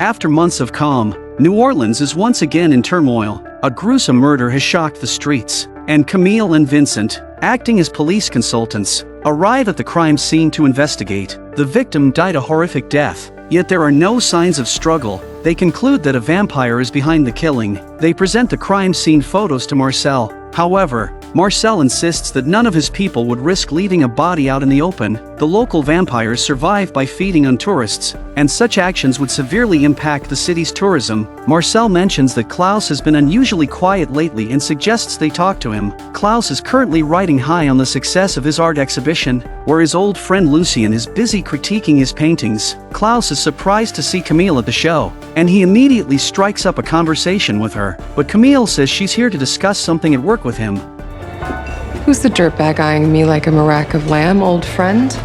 After months of calm, New Orleans is once again in turmoil. A gruesome murder has shocked the streets, and Camille and Vincent, acting as police consultants, arrive at the crime scene to investigate. The victim died a horrific death, yet there are no signs of struggle. They conclude that a vampire is behind the killing. They present the crime scene photos to Marcel. However, Marcel insists that none of his people would risk leaving a body out in the open. The local vampires survive by feeding on tourists, and such actions would severely impact the city's tourism. Marcel mentions that Klaus has been unusually quiet lately and suggests they talk to him. Klaus is currently riding high on the success of his art exhibition, where his old friend Lucien is busy critiquing his paintings. Klaus is surprised to see Camille at the show, and he immediately strikes up a conversation with her. But Camille says she's here to discuss something at work with him. Who's the dirtbag eyeing me like a marac of lamb, old friend?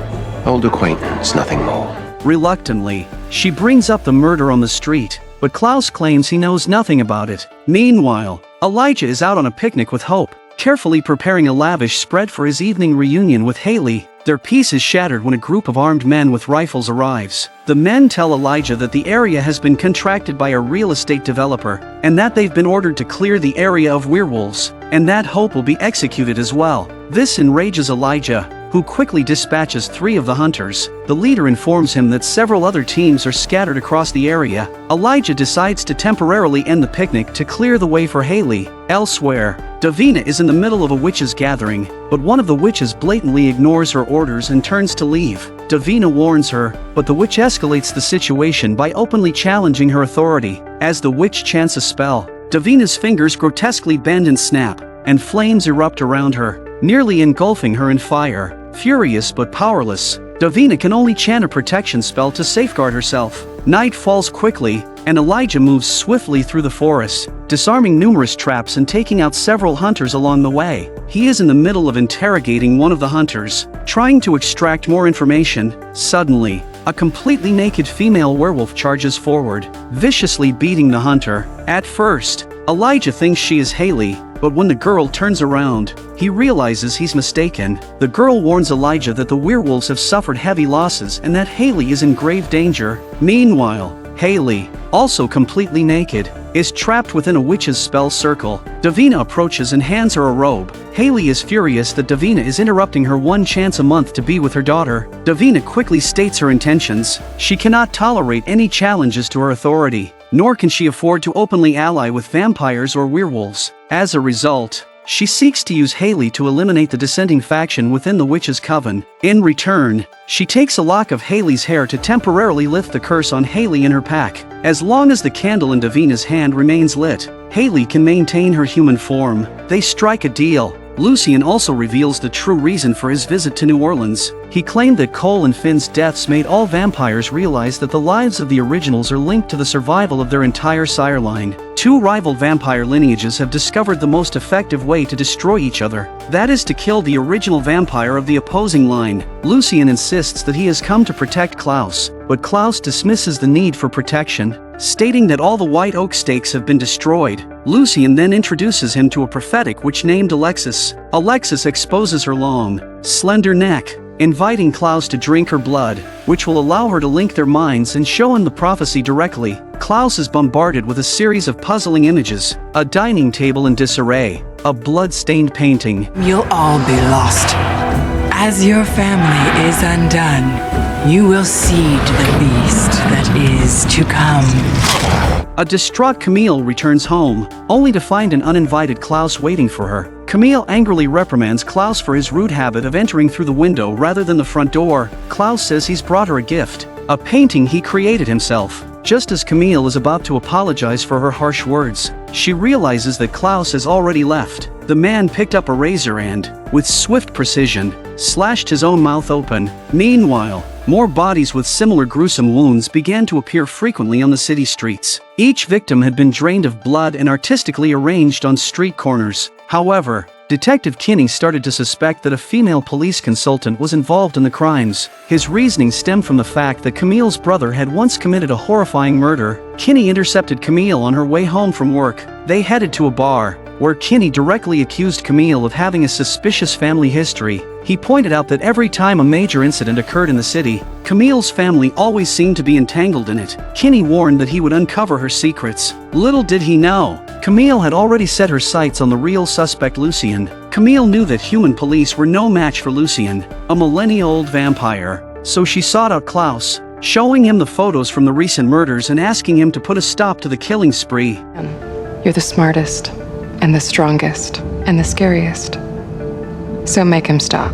Old acquaintance, nothing more. Reluctantly, she brings up the murder on the street, but Klaus claims he knows nothing about it. Meanwhile, Elijah is out on a picnic with Hope, carefully preparing a lavish spread for his evening reunion with Hayley. Their peace is shattered when a group of armed men with rifles arrives. The men tell Elijah that the area has been contracted by a real estate developer, and that they've been ordered to clear the area of werewolves, and that Hope will be executed as well. This enrages Elijah, who quickly dispatches 3 of the hunters. The leader informs him that several other teams are scattered across the area. Elijah decides to temporarily end the picnic to clear the way for Hayley. Elsewhere, Davina is in the middle of a witches' gathering, but one of the witches blatantly ignores her orders and turns to leave. Davina warns her, but the witch escalates the situation by openly challenging her authority. As the witch chants a spell, Davina's fingers grotesquely bend and snap, and flames erupt around her, nearly engulfing her in fire. Furious but powerless, Davina can only chant a protection spell to safeguard herself. Night falls quickly, and Elijah moves swiftly through the forest, disarming numerous traps and taking out several hunters along the way. He is in the middle of interrogating one of the hunters, trying to extract more information. Suddenly, a completely naked female werewolf charges forward, viciously beating the hunter. At first, Elijah thinks she is Hayley, but when the girl turns around, he realizes he's mistaken. The girl warns Elijah that the werewolves have suffered heavy losses and that Hayley is in grave danger. Meanwhile, Hayley, also completely naked, is trapped within a witch's spell circle. Davina approaches and hands her a robe. Hayley is furious that Davina is interrupting her one chance a month to be with her daughter. Davina quickly states her intentions. She cannot tolerate any challenges to her authority, nor can she afford to openly ally with vampires or werewolves. As a result, she seeks to use Hayley to eliminate the dissenting faction within the Witches' Coven. In return, she takes a lock of Hayley's hair to temporarily lift the curse on Hayley in her pack. As long as the candle in Davina's hand remains lit, Hayley can maintain her human form. They strike a deal. Lucien also reveals the true reason for his visit to New Orleans. He claimed that Cole and Finn's deaths made all vampires realize that the lives of the originals are linked to the survival of their entire sire line. 2 rival vampire lineages have discovered the most effective way to destroy each other. That is to kill the original vampire of the opposing line. Lucien insists that he has come to protect Klaus, but Klaus dismisses the need for protection, stating that all the white oak stakes have been destroyed. Lucien then introduces him to a prophetic witch named Alexis. Alexis exposes her long, slender neck, inviting Klaus to drink her blood, which will allow her to link their minds and show him the prophecy directly. Klaus is bombarded with a series of puzzling images: a dining table in disarray, a blood-stained painting. You'll all be lost. As your family is undone, you will cede the beast that is to come. A distraught Camille returns home, only to find an uninvited Klaus waiting for her. Camille angrily reprimands Klaus for his rude habit of entering through the window rather than the front door. Klaus says he's brought her a gift, a painting he created himself. Just as Camille is about to apologize for her harsh words, she realizes that Klaus has already left. The man picked up a razor and, with swift precision, slashed his own mouth open. Meanwhile, more bodies with similar gruesome wounds began to appear frequently on the city streets. Each victim had been drained of blood and artistically arranged on street corners. However, Detective Kinney started to suspect that a female police consultant was involved in the crimes. His reasoning stemmed from the fact that Camille's brother had once committed a horrifying murder. Kinney intercepted Camille on her way home from work. They headed to a bar, where Kinney directly accused Camille of having a suspicious family history. He pointed out that every time a major incident occurred in the city, Camille's family always seemed to be entangled in it. Kinney warned that he would uncover her secrets. Little did he know, Camille had already set her sights on the real suspect, Lucien. Camille knew that human police were no match for Lucien, a millennia-old vampire. So she sought out Klaus, showing him the photos from the recent murders and asking him to put a stop to the killing spree. You're the smartest, and the strongest, and the scariest. So make him stop.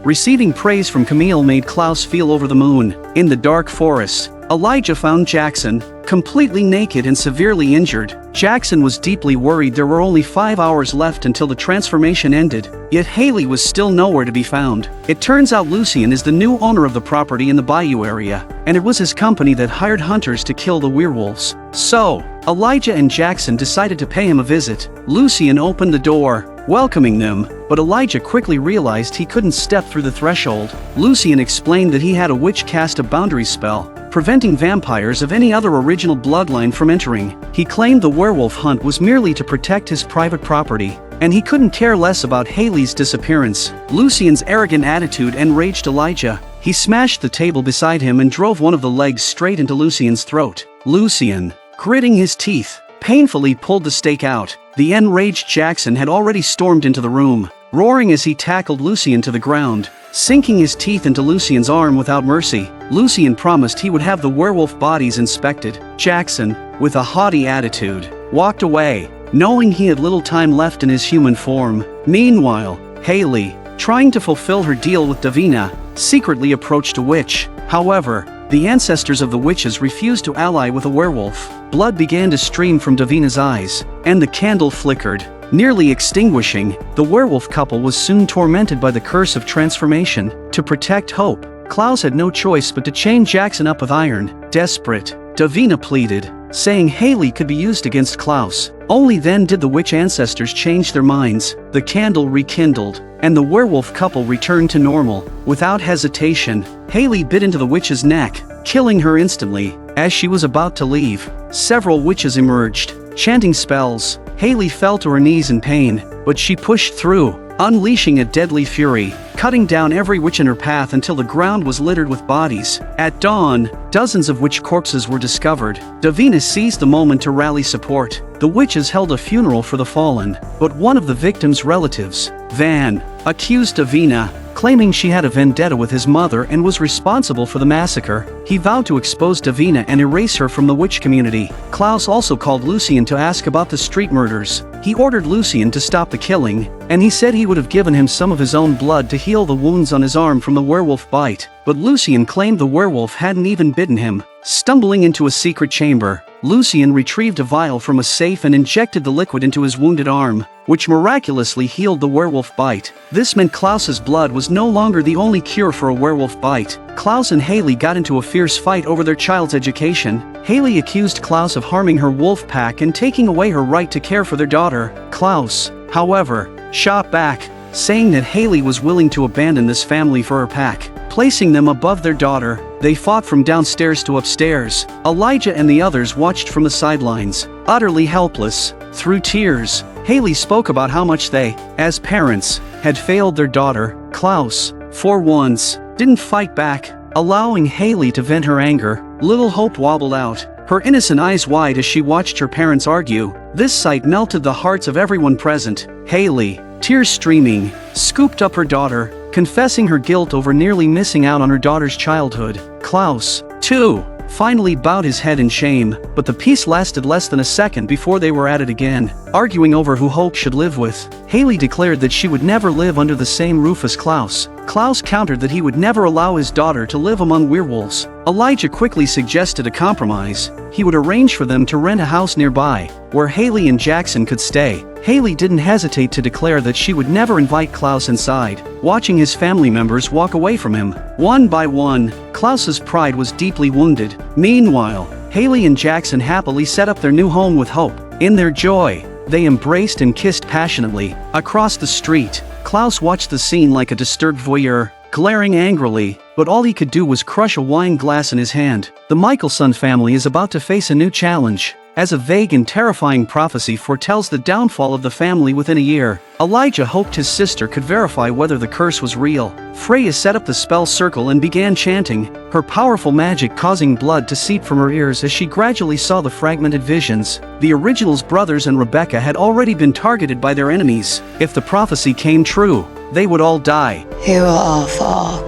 Receiving praise from Camille made Klaus feel over the moon. In the dark forest, Elijah found Jackson, completely naked and severely injured. Jackson was deeply worried there were only 5 hours left until the transformation ended, yet Hayley was still nowhere to be found. It turns out Lucien is the new owner of the property in the bayou area, and it was his company that hired hunters to kill the werewolves. So, Elijah and Jackson decided to pay him a visit. Lucien opened the door, welcoming them, but Elijah quickly realized he couldn't step through the threshold. Lucien explained that he had a witch cast a boundary spell, preventing vampires of any other original bloodline from entering. He claimed the werewolf hunt was merely to protect his private property, and he couldn't care less about Hayley's disappearance. Lucien's arrogant attitude enraged Elijah. He smashed the table beside him and drove one of the legs straight into Lucien's throat. Lucien, gritting his teeth, painfully pulled the stake out. The enraged Jackson had already stormed into the room, roaring as he tackled Lucien to the ground, sinking his teeth into Lucien's arm without mercy. Lucien promised he would have the werewolf bodies inspected. Jackson, with a haughty attitude, walked away, knowing he had little time left in his human form. Meanwhile, Hayley, trying to fulfill her deal with Davina, secretly approached a witch. However, the ancestors of the witches refused to ally with a werewolf. Blood began to stream from Davina's eyes, and the candle flickered, nearly extinguishing. The werewolf couple was soon tormented by the curse of transformation. To protect Hope, Klaus had no choice but to chain Jackson up with iron. Desperate, Davina pleaded, saying Hayley could be used against Klaus. Only then did the witch ancestors change their minds. The candle rekindled, and the werewolf couple returned to normal. Without hesitation, Hayley bit into the witch's neck, killing her instantly. As she was about to leave, several witches emerged, chanting spells. Hayley fell to her knees in pain, but she pushed through, unleashing a deadly fury, cutting down every witch in her path until the ground was littered with bodies. At dawn, dozens of witch corpses were discovered. Davina seized the moment to rally support. The witches held a funeral for the fallen, but one of the victims' relatives, Van, accused Davina, claiming she had a vendetta with his mother and was responsible for the massacre. He vowed to expose Davina and erase her from the witch community. Klaus also called Lucien to ask about the street murders. He ordered Lucien to stop the killing, and he said he would have given him some of his own blood to heal the wounds on his arm from the werewolf bite. But Lucien claimed the werewolf hadn't even bitten him. Stumbling into a secret chamber, Lucien retrieved a vial from a safe and injected the liquid into his wounded arm, which miraculously healed the werewolf bite. This meant Klaus's blood was no longer the only cure for a werewolf bite. Klaus and Hayley got into a fierce fight over their child's education. Hayley accused Klaus of harming her wolf pack and taking away her right to care for their daughter. Klaus, however, shot back, saying that Hayley was willing to abandon this family for her pack, placing them above their daughter. They fought from downstairs to upstairs. Elijah and the others watched from the sidelines, utterly helpless. Through tears, Hayley spoke about how much they, as parents, had failed their daughter. Klaus, for once, didn't fight back, allowing Hayley to vent her anger. Little Hope wobbled out, her innocent eyes wide as she watched her parents argue. This sight melted the hearts of everyone present. Hayley, tears streaming, scooped up her daughter, confessing her guilt over nearly missing out on her daughter's childhood. Klaus, too, finally bowed his head in shame, but the peace lasted less than a second before they were at it again, arguing over who Hope should live with. Hayley declared that she would never live under the same roof as Klaus. Klaus countered that he would never allow his daughter to live among werewolves. Elijah quickly suggested a compromise. He would arrange for them to rent a house nearby, where Hayley and Jackson could stay. Hayley didn't hesitate to declare that she would never invite Klaus inside, watching his family members walk away from him. One by one, Klaus's pride was deeply wounded. Meanwhile, Hayley and Jackson happily set up their new home with Hope. In their joy, they embraced and kissed passionately. Across the street, Klaus watched the scene like a disturbed voyeur, glaring angrily, but all he could do was crush a wine glass in his hand. The Michelson family is about to face a new challenge. as a vague and terrifying prophecy foretells the downfall of the family within a year. Elijah hoped his sister could verify whether the curse was real. Freya set up the spell circle and began chanting, her powerful magic causing blood to seep from her ears as she gradually saw the fragmented visions. The Originals brothers and Rebecca had already been targeted by their enemies. If the prophecy came true, they would all die. You will all fall.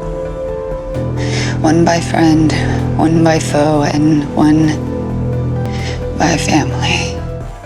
One by friend, one by foe, and one by family.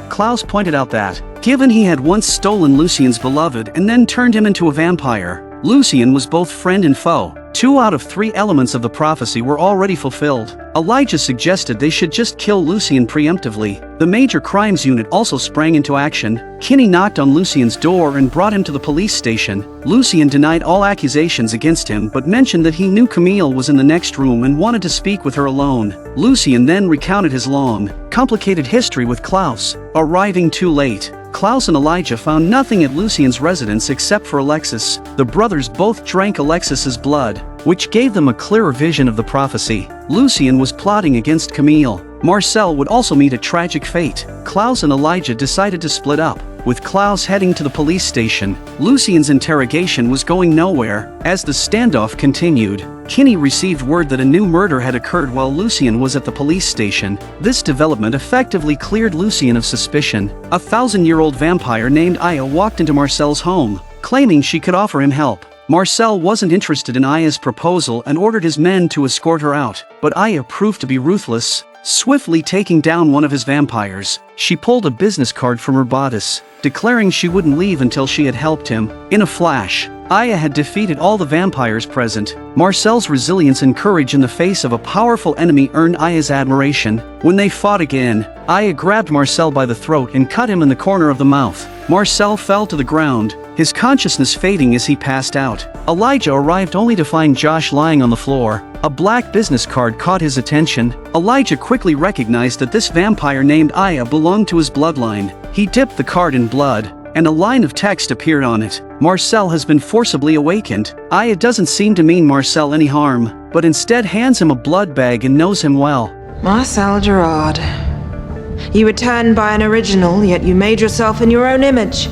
Klaus pointed out that, given he had once stolen Lucien's beloved and then turned him into a vampire, Lucien was both friend and foe. 2 out of 3 elements of the prophecy were already fulfilled. Elijah suggested they should just kill Lucien preemptively. The major crimes unit also sprang into action. Kinney knocked on Lucien's door and brought him to the police station. Lucien denied all accusations against him but mentioned that he knew Camille was in the next room and wanted to speak with her alone. Lucien then recounted his long, complicated history with Klaus, arriving too late. Klaus and Elijah found nothing at Lucien's residence except for Alexis. The brothers both drank Alexis's blood, which gave them a clearer vision of the prophecy. Lucien was plotting against Camille. Marcel would also meet a tragic fate. Klaus and Elijah decided to split up, with Klaus heading to the police station. Lucien's interrogation was going nowhere. As the standoff continued, Kinney received word that a new murder had occurred while Lucien was at the police station. This development effectively cleared Lucien of suspicion. A 1,000-year-old vampire named Aya walked into Marcel's home, claiming she could offer him help. Marcel wasn't interested in Aya's proposal and ordered his men to escort her out, but Aya proved to be ruthless, swiftly taking down one of his vampires. She pulled a business card from her bodice, declaring she wouldn't leave until she had helped him. In a flash, Aya had defeated all the vampires present. Marcel's resilience and courage in the face of a powerful enemy earned Aya's admiration. When they fought again, Aya grabbed Marcel by the throat and cut him in the corner of the mouth. Marcel fell to the ground, his consciousness fading as he passed out. Elijah arrived only to find Josh lying on the floor. A black business card caught his attention. Elijah quickly recognized that this vampire named Aya belonged to his bloodline. He dipped the card in blood, and a line of text appeared on it. Marcel has been forcibly awakened. Aya doesn't seem to mean Marcel any harm, but instead hands him a blood bag and knows him well. Marcel Gerard. You were turned by an original, yet you made yourself in your own image.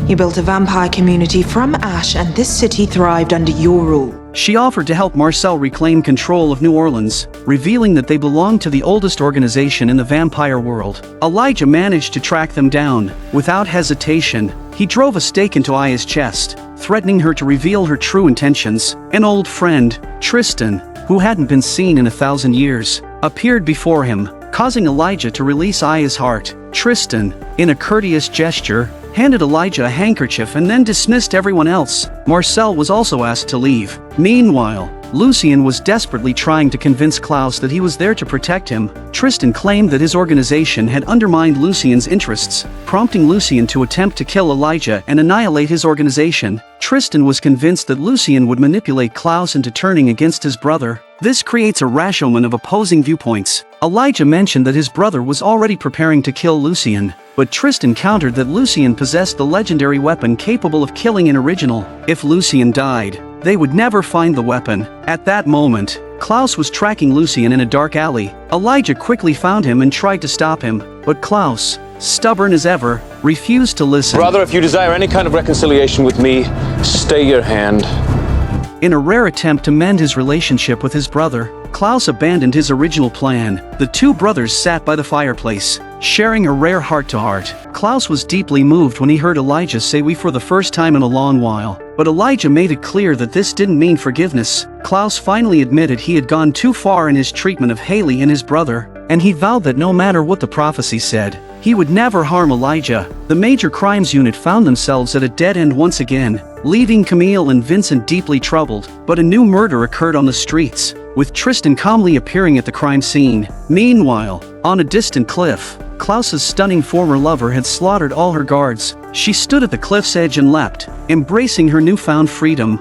You built a vampire community from ash, and this city thrived under your rule. She offered to help Marcel reclaim control of New Orleans, revealing that they belonged to the oldest organization in the vampire world. Elijah managed to track them down. Without hesitation, he drove a stake into Aya's chest, threatening her to reveal her true intentions. An old friend, Tristan, who hadn't been seen in 1,000 years, appeared before him, causing Elijah to release Aya's heart. Tristan, in a courteous gesture, handed Elijah a handkerchief and then dismissed everyone else. Marcel was also asked to leave. Meanwhile, Lucien was desperately trying to convince Klaus that he was there to protect him. Tristan claimed that his organization had undermined Lucien's interests, prompting Lucien to attempt to kill Elijah and annihilate his organization. Tristan was convinced that Lucien would manipulate Klaus into turning against his brother. This creates a rashomon of opposing viewpoints. Elijah mentioned that his brother was already preparing to kill Lucien, but Tristan countered that Lucien possessed the legendary weapon capable of killing an original. If Lucien died, they would never find the weapon. At that moment, Klaus was tracking Lucien in a dark alley. Elijah quickly found him and tried to stop him, but Klaus, stubborn as ever, refused to listen. Brother, if you desire any kind of reconciliation with me, stay your hand. In a rare attempt to mend his relationship with his brother, Klaus abandoned his original plan. The two brothers sat by the fireplace, sharing a rare heart-to-heart. Klaus was deeply moved when he heard Elijah say "we" for the first time in a long while, but Elijah made it clear that this didn't mean forgiveness. Klaus finally admitted he had gone too far in his treatment of Hayley and his brother, and he vowed that no matter what the prophecy said, he would never harm Elijah. The major crimes unit found themselves at a dead end once again, leaving Camille and Vincent deeply troubled. But a new murder occurred on the streets, with Tristan calmly appearing at the crime scene. Meanwhile, on a distant cliff, Klaus's stunning former lover had slaughtered all her guards. She stood at the cliff's edge and leapt, embracing her newfound freedom.